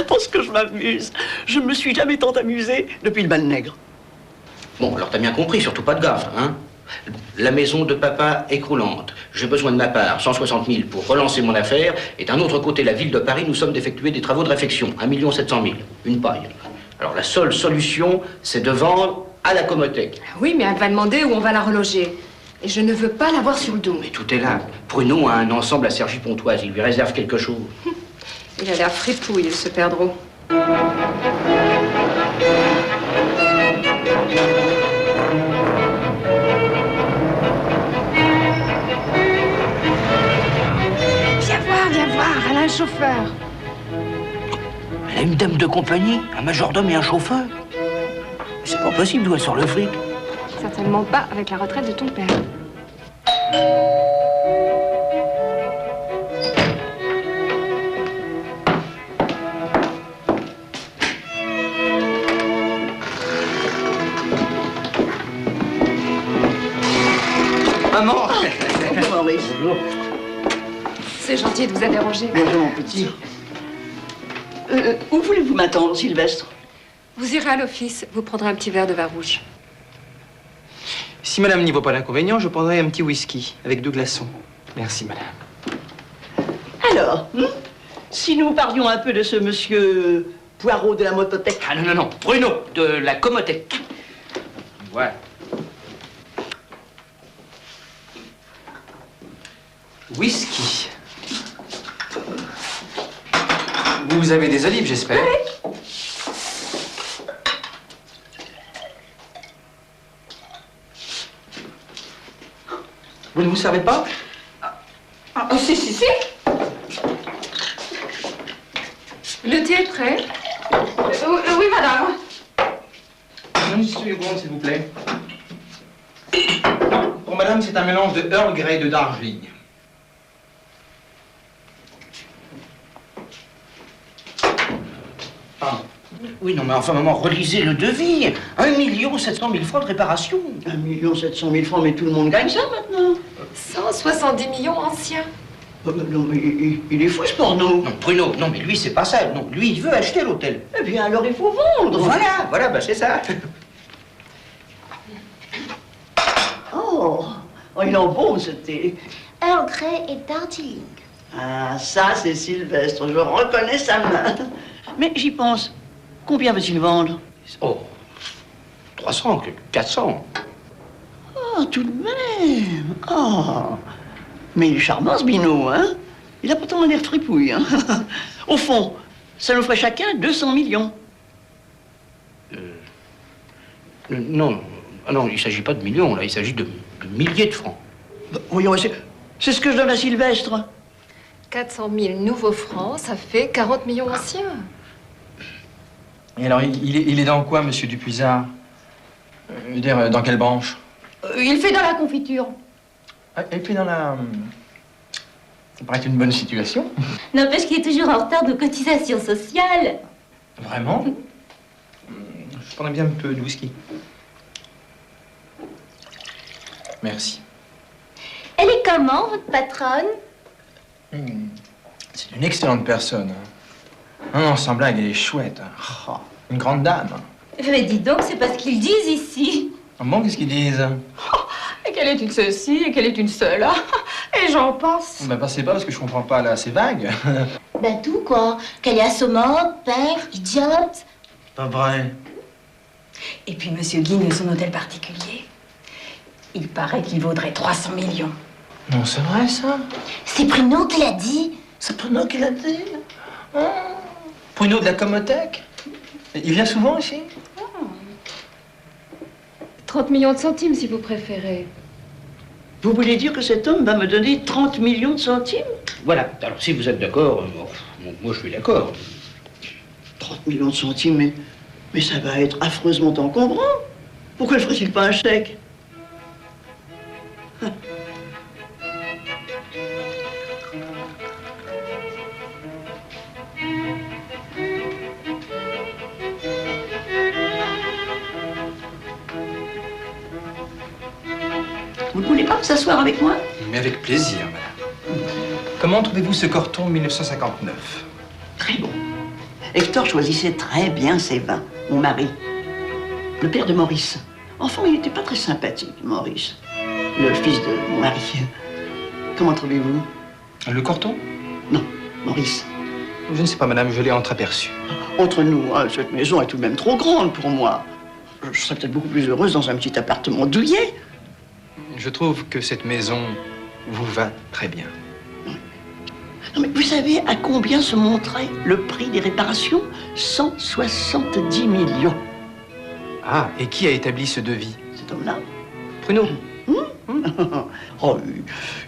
Speaker 7: Parce que je m'amuse. Je ne me suis jamais tant amusée depuis le bal nègre.
Speaker 14: Bon, alors t'as bien compris, surtout pas de gaffe, hein? La maison de papa est croulante. J'ai besoin de ma part, 160 000 pour relancer mon affaire. Et d'un autre côté, la ville de Paris, nous sommes d'effectuer des travaux de réfection. 1 700 000. Une paille. Alors la seule solution, c'est de vendre à la Comothèque.
Speaker 2: Oui, mais elle va demander où on va la reloger. Et je ne veux pas l'avoir sur le dos.
Speaker 14: Mais tout est là. Pruneau a un ensemble à Sergi Pontoise. Il lui réserve quelque chose.
Speaker 2: Il a l'air fripouille, ce perdreau. Viens voir, elle a un chauffeur.
Speaker 14: Elle a une dame de compagnie, un majordome et un chauffeur. C'est pas possible d'où elle sort le fric.
Speaker 2: Certainement pas avec la retraite de ton père.
Speaker 4: Maman!
Speaker 7: Bonjour, Maurice.
Speaker 4: Bonjour.
Speaker 2: C'est gentil de vous avoir dérangé.
Speaker 7: Bonjour, mon petit. Où voulez-vous m'attendre, Sylvestre?
Speaker 2: Vous irez à l'office, vous prendrez un petit verre de vin rouge.
Speaker 4: Si madame n'y voit pas d'inconvénient, je prendrai un petit whisky avec 2 glaçons. Merci, madame.
Speaker 7: Alors, si nous parlions un peu de ce monsieur Poirot de la motothèque.
Speaker 14: Ah non, non, non, Bruno, de la Comothèque. Voilà.
Speaker 4: Whisky. Vous avez des olives, j'espère?
Speaker 2: Oui.
Speaker 4: Vous ne vous servez pas?
Speaker 2: Si. Le thé est prêt. Oui, madame.
Speaker 4: Un petit seconde, s'il vous plaît. Non, pour madame, c'est un mélange de Earl Grey et de Darjeeling. Pardon.
Speaker 14: Oui, non, mais enfin, maman, relisez le devis. 1 700 000 francs de réparation.
Speaker 7: 1 700 000 francs, mais tout le monde gagne ça maintenant.
Speaker 2: 170 millions anciens.
Speaker 7: Non, mais il est fou, ce porno.
Speaker 14: Non, Bruno, non, mais lui, c'est pas ça. Non, lui, il veut acheter l'hôtel.
Speaker 7: Eh bien, alors il faut vendre.
Speaker 14: Voilà, bah c'est ça.
Speaker 7: Oh, il en bon, ce thé.
Speaker 15: Earl Grey et Darjeeling.
Speaker 7: Ah, ça, c'est Sylvestre. Je reconnais sa main. Mais j'y pense. Combien veut-il vendre?
Speaker 14: Oh, 300, 400.
Speaker 7: Oh, tout de même. Oh. Mais il est charmant, ce Binot, hein? Il a pourtant un air fripouille, hein? Au fond, ça nous ferait chacun 200 millions.
Speaker 14: Non, ah non, il ne s'agit pas de millions, là, il s'agit de milliers de francs.
Speaker 7: Bah, voyons, c'est ce que je donne à Sylvestre.
Speaker 2: 400 000 nouveaux francs, ça fait 40 millions anciens.
Speaker 4: Et alors, il est dans quoi, monsieur Dupuisard? Je veux dire, dans quelle branche?
Speaker 15: Il fait dans la confiture.
Speaker 4: Ah, il fait dans la... Ça paraît une bonne situation.
Speaker 15: N'empêche qu'il est toujours en retard de cotisation sociale.
Speaker 4: Vraiment? Je prendrais bien un peu de whisky. Merci.
Speaker 15: Elle est comment, votre patronne?
Speaker 4: C'est une excellente personne. Non, sans blague, elle est chouette. Oh, une grande dame.
Speaker 15: Mais dis donc, c'est pas ce qu'ils disent ici.
Speaker 4: Ah bon, qu'est-ce qu'ils disent?
Speaker 15: Et qu'elle est une ceci, et qu'elle est une cela. Et j'en passe.
Speaker 4: Ben, passez pas, parce que je comprends pas, là, c'est vague.
Speaker 15: Ben tout, quoi. Qu'elle est assommante, père, idiote.
Speaker 4: Pas vrai.
Speaker 2: Et puis Monsieur Guigne, son hôtel particulier. Il paraît qu'il vaudrait 300 millions.
Speaker 4: Non, c'est vrai, ça?
Speaker 15: C'est Pruneau qui l'a dit.
Speaker 4: C'est Pruneau qui l'a dit? Oh. Pruneau de la Comothèque? Il vient souvent ici?
Speaker 2: 30 millions de centimes, si vous préférez.
Speaker 7: Vous voulez dire que cet homme va me donner 30 millions de centimes?
Speaker 14: Voilà, alors si vous êtes d'accord, moi je suis d'accord.
Speaker 7: 30 millions de centimes, mais ça va être affreusement encombrant. Pourquoi ne ferait-il pas un chèque? Vous ne voulez pas s'asseoir avec moi?
Speaker 4: Mais avec plaisir, madame. Comment trouvez-vous ce Corton 1959?
Speaker 7: Très bon. Hector choisissait très bien ses vins, mon mari. Le père de Maurice. Enfin, il n'était pas très sympathique, Maurice. Le fils de mon mari. Comment trouvez-vous?
Speaker 4: Le Corton?
Speaker 7: Non, Maurice.
Speaker 4: Je ne sais pas, madame, je l'ai entreaperçu.
Speaker 7: Entre nous, hein, cette maison est tout de même trop grande pour moi. Je serais peut-être beaucoup plus heureuse dans un petit appartement douillet.
Speaker 4: Je trouve que cette maison vous va très bien.
Speaker 7: Non, mais vous savez à combien se monterait le prix des réparations? 170 millions.
Speaker 4: Ah, et qui a établi ce devis?
Speaker 7: Cet homme-là.
Speaker 4: Pruneau.
Speaker 7: Oh,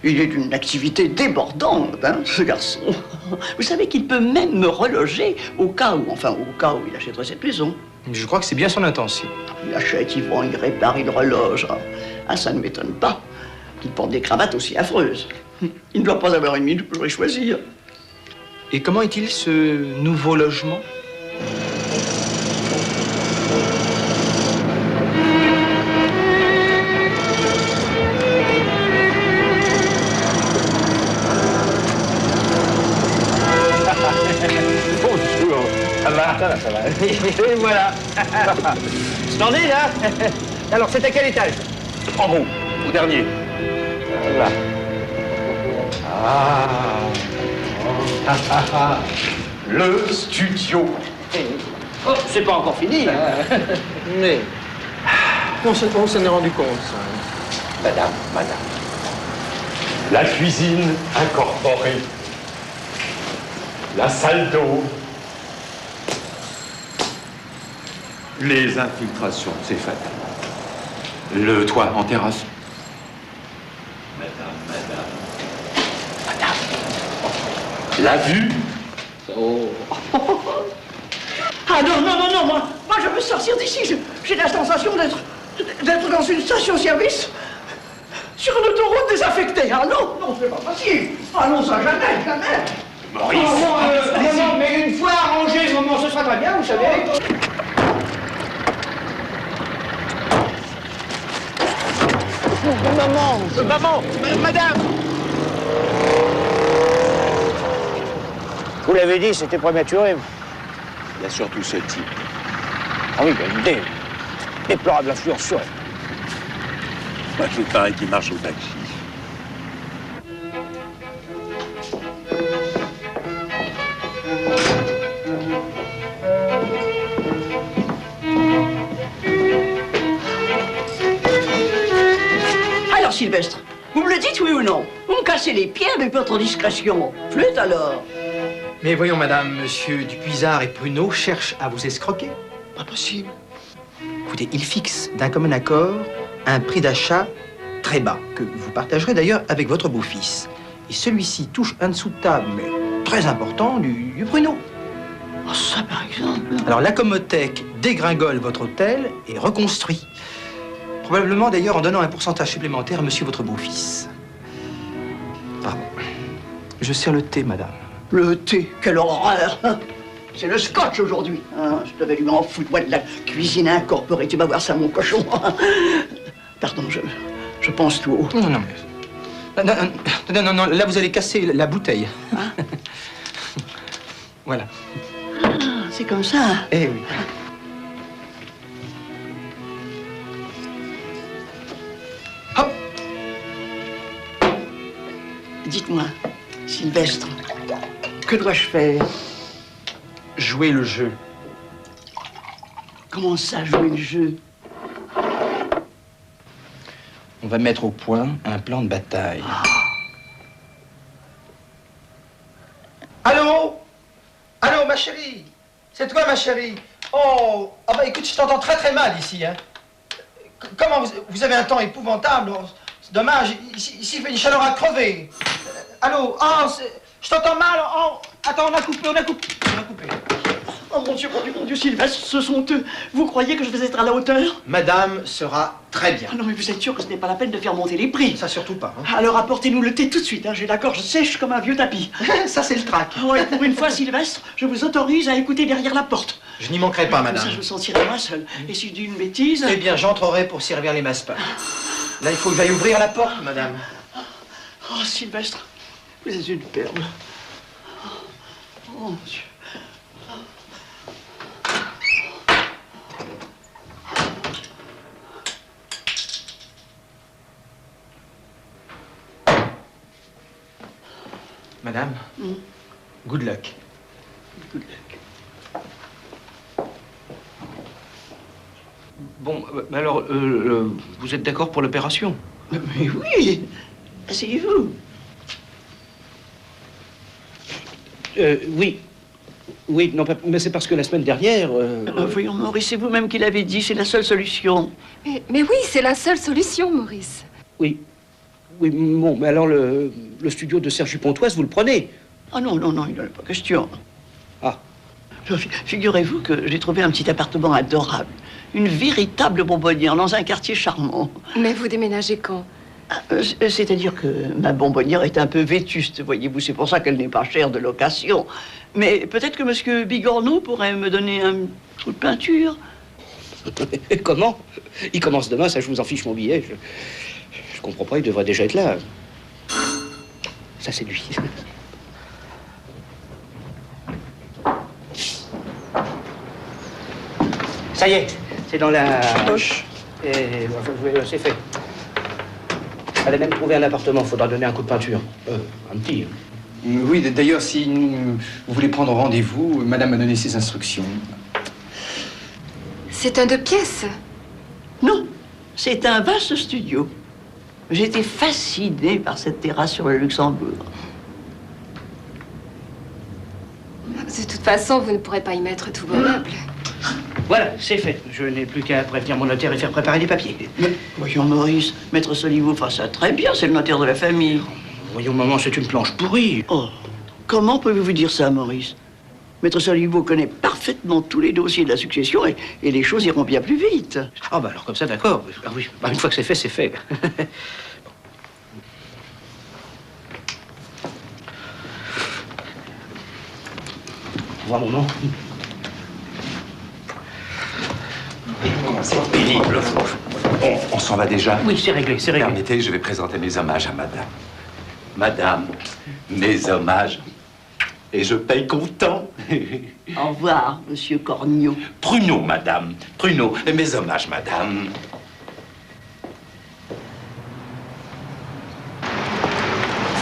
Speaker 7: il est d'une activité débordante, hein, ce garçon. Vous savez qu'il peut même me reloger au cas où il achèterait cette maison.
Speaker 4: Je crois que c'est bien son intention.
Speaker 7: Il achète, il vend, il répare, il reloge. Ah, ça ne m'étonne pas qu'il porte des cravates aussi affreuses. Il ne doit pas avoir une minute pour les choisir.
Speaker 4: Et comment est-il ce nouveau logement?
Speaker 9: Bonjour. Ça va? Ça va. Et voilà.
Speaker 4: Splendide, hein? Alors, c'est à quel étage?
Speaker 9: En haut, au dernier. Là. Le studio.
Speaker 4: Oh, c'est pas encore fini. Mais on s'en est rendu compte, ça.
Speaker 9: Madame. La cuisine incorporée. La salle d'eau. Les infiltrations, c'est fatal. Le toit en terrasse. Madame. La vue.
Speaker 7: Oh. Ah non, moi je veux sortir d'ici. J'ai la sensation d'être dans une station-service sur une autoroute désaffectée. Ah non, c'est pas possible. Ah non, ça jamais.
Speaker 4: Maurice. Non, mais une fois arrangé le moment, ce sera très bien, vous savez.
Speaker 9: Maman, madame.
Speaker 10: Vous l'avez dit, c'était prématuré.
Speaker 9: Il y a surtout ce type.
Speaker 10: Ah oui, une déplorable influence sur elle.
Speaker 9: Moi, il paraît qu'il marche au taxi.
Speaker 7: Alors, Sylvestre, vous me le dites oui ou non? Vous me cassez les pieds avec votre discrétion. Flûte alors.
Speaker 4: Mais voyons, madame, monsieur Dupuisard et Pruneau cherchent à vous escroquer.
Speaker 7: Pas possible.
Speaker 4: Écoutez, ils fixent d'un commun accord un prix d'achat très bas, que vous partagerez d'ailleurs avec votre beau-fils. Et celui-ci touche un dessous de table, mais très important, du Pruneau.
Speaker 7: Oh, ça, par exemple.
Speaker 4: Alors, la Commothèque dégringole votre hôtel et reconstruit. Probablement d'ailleurs en donnant un pourcentage supplémentaire à monsieur votre beau-fils. Pardon. Je sers le thé, madame.
Speaker 7: Le thé, quelle horreur! C'est le scotch aujourd'hui. Hein, je devais lui en foutre, moi, de la cuisine incorporée. Tu vas voir ça, mon cochon. Pardon, je pense tout haut.
Speaker 4: Non, mais... Non, là, vous allez casser la bouteille.
Speaker 7: Hein?
Speaker 4: Voilà.
Speaker 7: Ah, c'est comme ça.
Speaker 4: Eh oui.
Speaker 7: Hop! Dites-moi, Sylvestre, que dois-je faire?
Speaker 4: Jouer le jeu.
Speaker 7: Comment ça, jouer le jeu?
Speaker 4: On va mettre au point un plan de bataille. Allô? Allô, ma chérie? C'est toi, ma chérie? Oh, ah bah écoute, je t'entends très très mal ici, hein. Comment vous avez un temps épouvantable? Oh, c'est dommage, ici il fait une chaleur à crever. Allô? Oh, je t'entends mal. Oh, attends, on a coupé.
Speaker 7: Oh mon Dieu, Sylvestre, ce sont eux. Vous croyez que je vais être à la hauteur?
Speaker 4: Madame sera très bien.
Speaker 7: Ah non, mais vous êtes sûr que ce n'est pas la peine de faire monter les prix?
Speaker 4: Ça surtout pas. Hein.
Speaker 7: Alors apportez-nous le thé tout de suite, hein. J'ai la gorge sèche comme un vieux tapis.
Speaker 4: Ça c'est le trac.
Speaker 7: Oui, pour une fois, Sylvestre, je vous autorise à écouter derrière la porte.
Speaker 4: Je n'y manquerai pas, madame.
Speaker 7: Ça, je me sentirai moi seul. Et si je dis une bêtise...
Speaker 4: Eh bien, j'entrerai pour servir les massepains. Là, il faut que j'aille ouvrir la porte, madame.
Speaker 7: Oh, Sylvestre, vous êtes une perle. Oh, mon Dieu.
Speaker 4: Madame, good luck.
Speaker 7: Good luck.
Speaker 14: Bon, alors, vous êtes d'accord pour l'opération?
Speaker 7: Mais oui, asseyez-vous.
Speaker 14: Oui. Oui, non, mais c'est parce que la semaine dernière...
Speaker 7: Voyons, Maurice, c'est vous-même qui l'avez dit, c'est la seule solution.
Speaker 2: Mais oui, c'est la seule solution, Maurice.
Speaker 14: Oui. Oui, bon, mais alors le studio de Serge Pontoise, vous le prenez?
Speaker 7: Ah non, non, non, il n'en est pas question.
Speaker 14: Ah.
Speaker 7: Figurez-vous que j'ai trouvé un petit appartement adorable. Une véritable bonbonnière dans un quartier charmant.
Speaker 2: Mais vous déménagez quand?
Speaker 7: C'est-à-dire que ma bonbonnière est un peu vétuste, voyez-vous. C'est pour ça qu'elle n'est pas chère de location. Mais peut-être que monsieur Bigorneau pourrait me donner un coup de peinture.
Speaker 14: Comment? Il commence demain, ça je vous en fiche mon billet. Je comprends pas, il devrait déjà être là. Ça c'est lui. Ça y est, c'est dans la poche. Et c'est fait. Elle a même trouvé un appartement, faudra donner un coup de peinture. Un petit.
Speaker 4: Oui, d'ailleurs, si vous voulez prendre rendez-vous, madame m'a donné ses instructions.
Speaker 2: C'est un 2 pièces?
Speaker 7: Non, c'est un vaste studio. J'étais fascinée par cette terrasse sur le Luxembourg.
Speaker 2: De toute façon, vous ne pourrez pas y mettre tous vos meubles.
Speaker 14: Voilà, c'est fait. Je n'ai plus qu'à prévenir mon notaire et faire préparer les papiers.
Speaker 7: Mais voyons, Maurice, Maître Soliveau fera ça très bien, c'est le notaire de la famille.
Speaker 14: Voyons, maman, c'est une planche pourrie.
Speaker 7: Oh, comment pouvez-vous dire ça, Maurice? Maître Soliveau connaît parfaitement tous les dossiers de la succession et les choses iront bien plus vite.
Speaker 14: Ah bah alors comme ça, d'accord. Ah oui, bah, une fois que c'est fait, c'est fait. Au revoir, maman.
Speaker 5: C'est pénible. On s'en va déjà?
Speaker 14: Oui, c'est réglé, c'est réglé.
Speaker 5: Permettez, je vais présenter mes hommages à madame. Madame, mes hommages. Et je paye comptant.
Speaker 7: Au revoir, monsieur Cornio.
Speaker 5: Pruneau, madame. Pruneau. Et mes hommages, madame.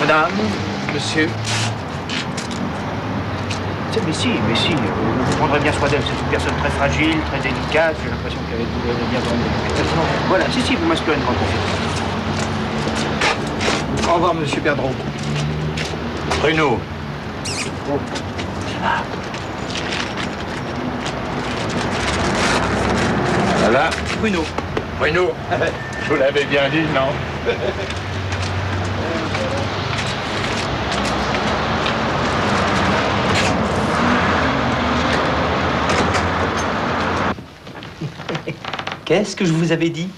Speaker 4: Madame, monsieur.
Speaker 14: Mais si, vous prendrez bien soin d'elle. C'est une personne très fragile, très délicate. J'ai l'impression qu'elle est bien dans l'éducation. Voilà, si, vous m'inspirez une grande confiance.
Speaker 4: Au revoir, monsieur Perdreau.
Speaker 5: Pruneau. Voilà.
Speaker 4: Pruneau.
Speaker 5: Pruneau. Je vous l'avais bien dit, non?
Speaker 4: Qu'est-ce que je vous avais dit?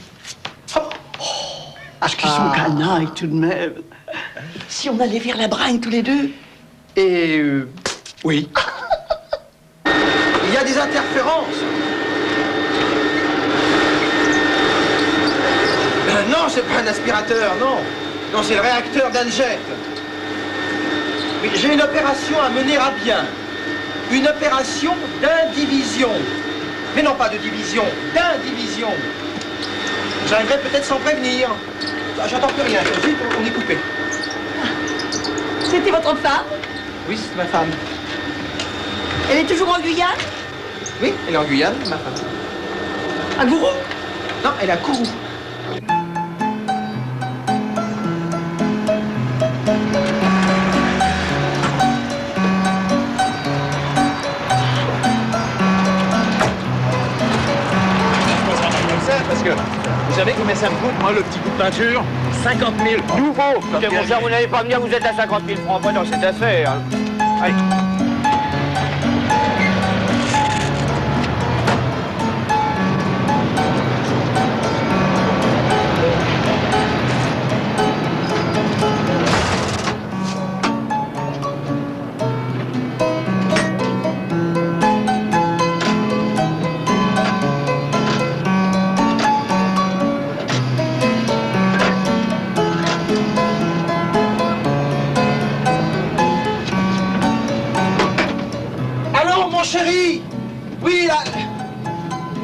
Speaker 7: Parce qu'ils sont canailles tout de même. Si on allait vers la Bragne tous les deux.
Speaker 4: Et oui. Il y a des interférences. Non, c'est pas un aspirateur, non. Non, c'est le réacteur d'Algette. Oui, j'ai une opération à mener à bien. Une opération d'indivision. Mais non pas de division, d'indivision. J'arriverai peut-être sans prévenir. J'entends plus rien, vite, on est coupé.
Speaker 15: C'était votre femme?
Speaker 4: Oui, c'est ma femme.
Speaker 15: Elle est toujours en Guyane?
Speaker 4: Oui, elle est en Guyane, ma femme.
Speaker 15: À Gourou?
Speaker 4: Non, elle est à Kourou.
Speaker 9: Parce que vous savez combien ça me coûte, moi, le petit coup de peinture? 50 000. Nouveau.
Speaker 14: C'est pour ça, vous n'allez pas venir, vous êtes à 50 000 francs pas dans cette affaire. Allez.
Speaker 4: Chérie, oui,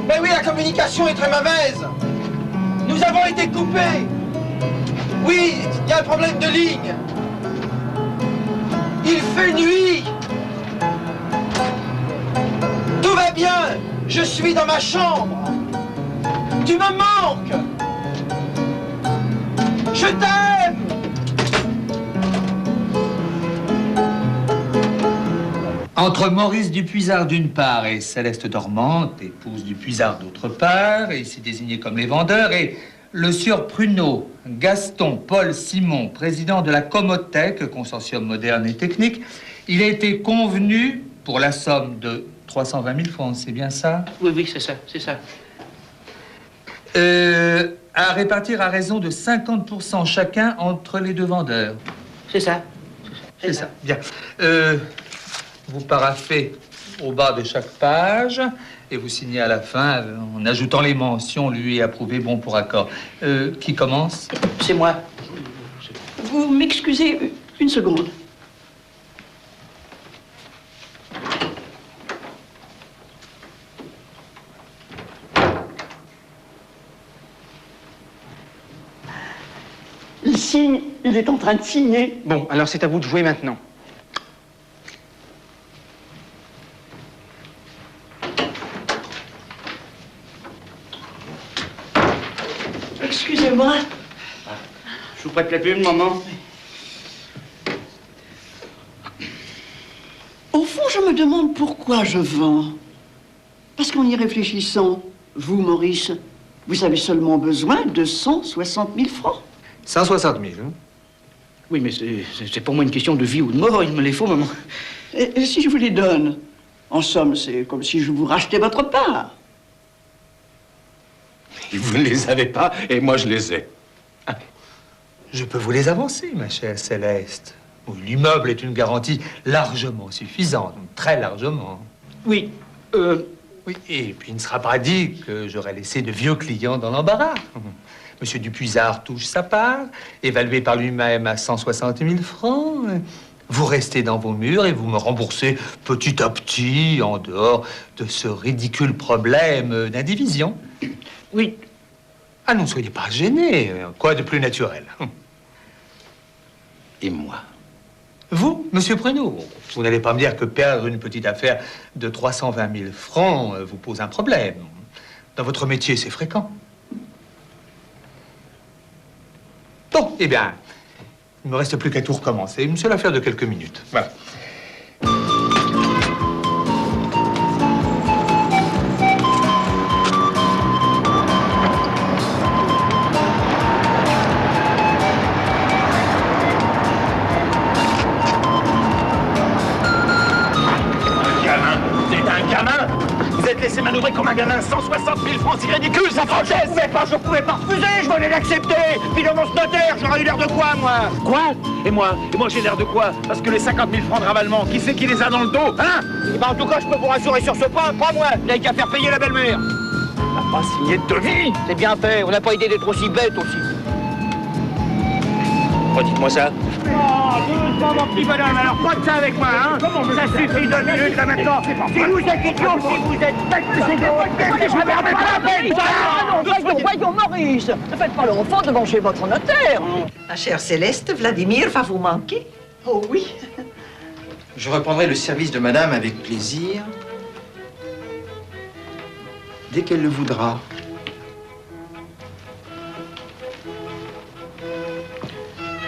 Speaker 4: mais oui, la communication est très mauvaise. Nous avons été coupés. Oui, il y a un problème de ligne. Il fait nuit. Tout va bien. Je suis dans ma chambre. Tu me manques.
Speaker 7: Je t'aime!
Speaker 16: Entre Maurice Dupuisard d'une part et Céleste Dormante, épouse Dupuisard d'autre part, et ici désignés comme les vendeurs, et le sieur Pruneau, Gaston Paul Simon, président de la Comothèque, consortium moderne et technique, il a été convenu pour la somme de 320 000 francs, c'est bien ça?
Speaker 14: Oui, oui, c'est ça, c'est ça.
Speaker 16: À répartir à raison de 50% chacun entre les deux vendeurs.
Speaker 14: C'est ça.
Speaker 16: C'est ça, bien. Vous paraphez au bas de chaque page et vous signez à la fin en ajoutant les mentions lui approuvé, bon pour accord. Qui commence?
Speaker 14: C'est moi.
Speaker 7: Vous m'excusez une seconde. Il signe, il est en train de signer.
Speaker 4: Bon, alors c'est à vous de jouer maintenant.
Speaker 7: Excusez-moi.
Speaker 14: Je vous prête la plume, maman.
Speaker 7: Au fond, je me demande pourquoi je vends. Parce qu'en y réfléchissant, vous, Maurice, vous avez seulement besoin de 160 000 francs.
Speaker 4: 160 000, hein? Oui, mais c'est pour moi une question de vie ou de mort, il me les faut, maman.
Speaker 7: Et si je vous les donne? En somme, c'est comme si je vous rachetais votre part.
Speaker 9: Vous ne les avez pas, et moi je les ai.
Speaker 16: Je peux vous les avancer, ma chère Céleste. Oui, l'immeuble est une garantie largement suffisante, très largement.
Speaker 4: Oui,
Speaker 16: oui, et puis il ne sera pas dit que j'aurai laissé de vieux clients dans l'embarras. Monsieur Dupuisard touche sa part, évaluée par lui-même à 160 000 francs. Vous restez dans vos murs et vous me remboursez petit à petit, en dehors de ce ridicule problème d'indivision.
Speaker 4: Oui.
Speaker 16: Ah non, soyez pas gênés. Quoi de plus naturel?
Speaker 9: Et moi?
Speaker 16: Vous, monsieur Pruneau, vous n'allez pas me dire que perdre une petite affaire de 320 000 francs vous pose un problème. Dans votre métier, c'est fréquent. Bon, eh bien, il ne me reste plus qu'à tout recommencer. C'est l'affaire de quelques minutes. Voilà.
Speaker 9: Laissez manœuvrer comme un gamin, 160 000 francs, c'est ridicule, ça franchise.
Speaker 14: Je pouvais pas refuser, je venais d'accepter. Puis dans mon notaire, j'aurais eu l'air de quoi, moi?
Speaker 9: Quoi? Et moi j'ai l'air de quoi? Parce que les 50 000 francs de ravalement, qui c'est qui les a dans le dos, hein?
Speaker 14: Eh ben, en tout cas, je peux vous rassurer sur ce point, pas moi. Vous n'avez qu'à faire payer la belle-mère.
Speaker 9: On n'a pas signé de devis.
Speaker 14: C'est bien fait, on n'a pas idée d'être aussi bête aussi. Redites-moi ça.
Speaker 9: Oh, doucement, mon petit bonhomme, alors pas de ça avec moi, hein? Ça suffit 2 minutes, là, maintenant. Si vous êtes idiot, si vous êtes bête, je me permets pas la peine.
Speaker 11: Voyons, Maurice, ne faites pas l'enfant devant chez votre notaire. Ma chère Céleste, Vladimir va vous manquer.
Speaker 7: Oh oui.
Speaker 4: Je reprendrai le service de madame avec plaisir, dès qu'elle le voudra.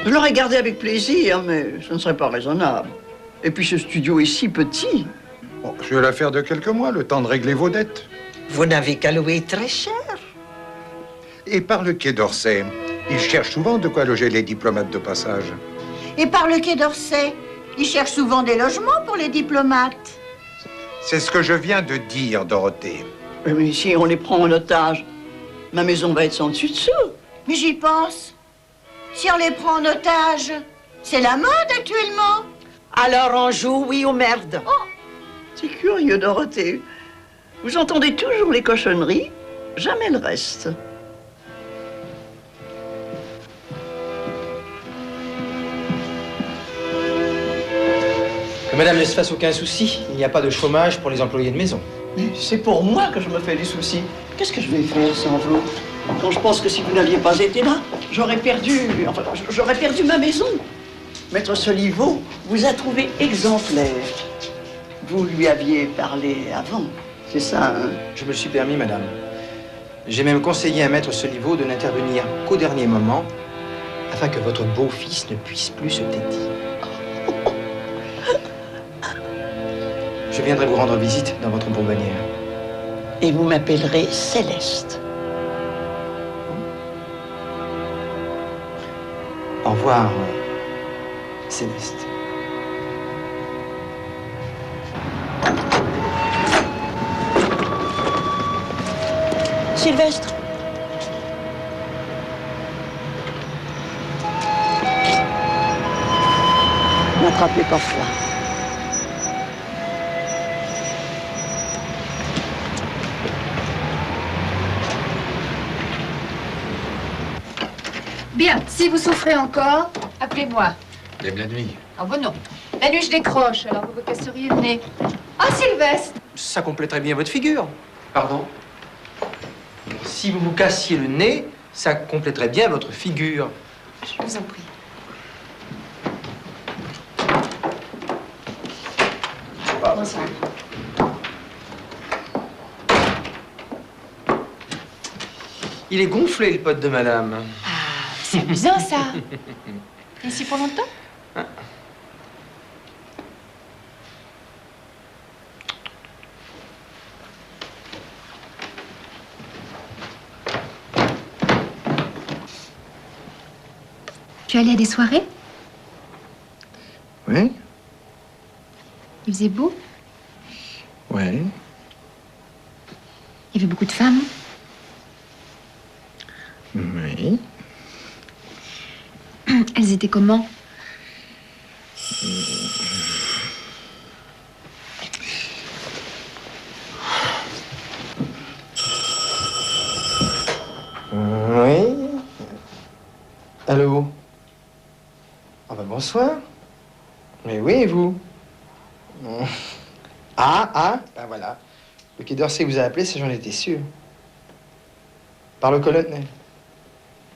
Speaker 7: Je l'aurais gardé avec plaisir, mais ce ne serait pas raisonnable. Et puis ce studio est si petit.
Speaker 13: Bon, je vais l'affaire de quelques mois, le temps de régler vos dettes.
Speaker 11: Vous n'avez qu'à louer très cher.
Speaker 13: Et par le Quai d'Orsay, ils cherchent souvent de quoi loger les diplomates de passage.
Speaker 12: Et par le Quai d'Orsay, ils cherchent souvent des logements pour les diplomates.
Speaker 13: C'est ce que je viens de dire, Dorothée.
Speaker 7: Mais si on les prend en otage, ma maison va être sans dessus-dessous.
Speaker 12: Mais j'y pense. Si on les prend en otage, c'est la mode actuellement.
Speaker 11: Alors on joue oui ou merde.
Speaker 12: Oh.
Speaker 7: C'est curieux, Dorothée. Vous entendez toujours les cochonneries, jamais le reste.
Speaker 4: Que madame ne se fasse aucun souci, il n'y a pas de chômage pour les employés de maison.
Speaker 7: Mais c'est pour moi que je me fais des soucis. Qu'est-ce que je vais faire sans vous? Quand je pense que si vous n'aviez pas été là, j'aurais perdu ma maison. Maître Soliveau vous a trouvé exemplaire. Vous lui aviez parlé avant, c'est ça, hein?
Speaker 4: Je me le suis permis, madame. J'ai même conseillé à maître Soliveau de n'intervenir qu'au dernier moment, afin que votre beau-fils ne puisse plus se têtir. Je viendrai vous rendre visite dans votre bonbonnière.
Speaker 7: Et vous m'appellerez Céleste.
Speaker 4: Au revoir, Céleste.
Speaker 7: Sylvestre. N'attrapez pas froid.
Speaker 2: Bien, si vous souffrez encore, appelez-moi.
Speaker 10: Même la nuit.
Speaker 2: Ah bon non. La nuit, je décroche, alors vous vous casseriez le nez. Ah, Sylvestre!
Speaker 4: Ça compléterait bien votre figure. Pardon? Si vous vous cassiez le nez, ça compléterait bien votre figure.
Speaker 2: Je vous en prie. Bonsoir.
Speaker 4: Il est gonflé, le pote de madame.
Speaker 2: C'est amusant, ça. Ici pour longtemps? Tu allais à des soirées?
Speaker 4: Oui,
Speaker 2: Il faisait beau?
Speaker 4: oui.
Speaker 2: Il y avait beaucoup de femmes?
Speaker 4: Oui.
Speaker 2: Elles étaient comment?
Speaker 4: Oui. Allô? Ah ben bonsoir. Mais oui, et vous? Ben voilà. Le Quai d'Orsay vous a appelé, ça j'en étais sûr. Par le colonel.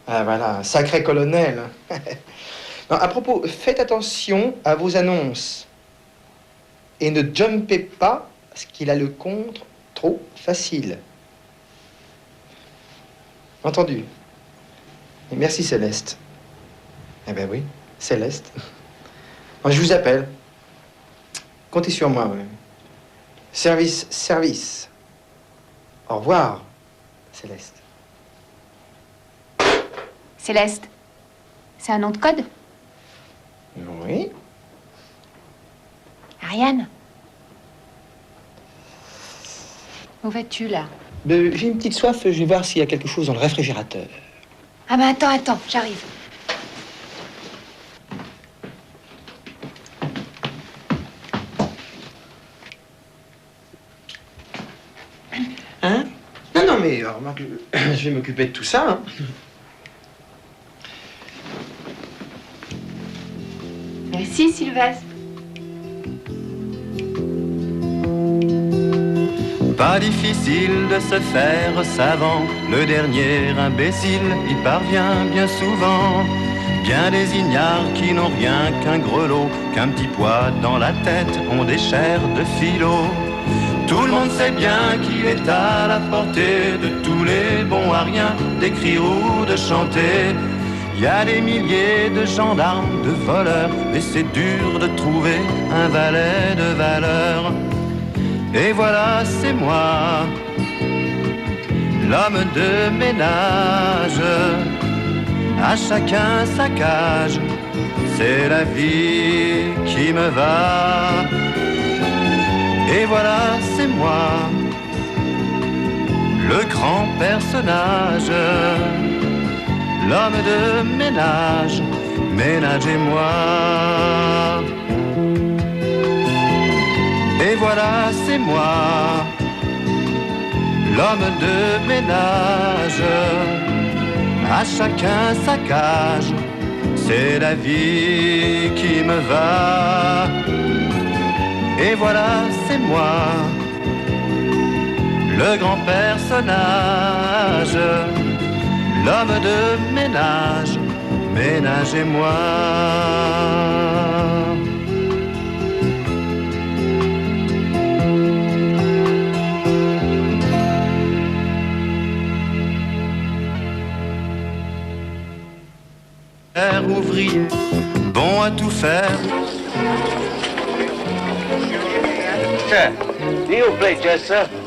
Speaker 4: Ah voilà, un sacré colonel. Non, à propos, faites attention à vos annonces. Et ne jumpez pas, parce qu'il a le contre trop facile. Entendu. Et merci Céleste. Eh ben oui, Céleste. Moi, je vous appelle. Comptez sur moi, oui. Service, service. Au revoir, Céleste.
Speaker 2: Céleste. C'est un nom de code?
Speaker 4: Oui.
Speaker 2: Ariane. Où vas-tu, là?
Speaker 4: J'ai une petite soif, je vais voir s'il y a quelque chose dans le réfrigérateur.
Speaker 2: Ah ben attends, j'arrive.
Speaker 4: Hein? Non, mais remarque, je vais m'occuper de tout ça. Hein.
Speaker 2: Merci, Sylvestre.
Speaker 1: Pas difficile de se faire savant, le dernier imbécile y parvient bien souvent. Bien des ignares qui n'ont rien qu'un grelot, qu'un petit poids dans la tête, ont des chairs de philo. Tout le monde sait bien qu'il est à la portée de tous les bons à rien, d'écrire ou de chanter. Il y a des milliers de gendarmes, de voleurs, et c'est dur de trouver un valet de valeur. Et voilà, c'est moi, l'homme de ménage. À chacun sa cage, c'est la vie qui me va. Et voilà, c'est moi, le grand personnage, l'homme de ménage, ménagez-moi. Et voilà, c'est moi, l'homme de ménage. À chacun sa cage, c'est la vie qui me va. Et voilà, c'est moi, le grand personnage, l'homme de ménage, ménagez-moi. faire.
Speaker 17: Sir, do you play chess, sir?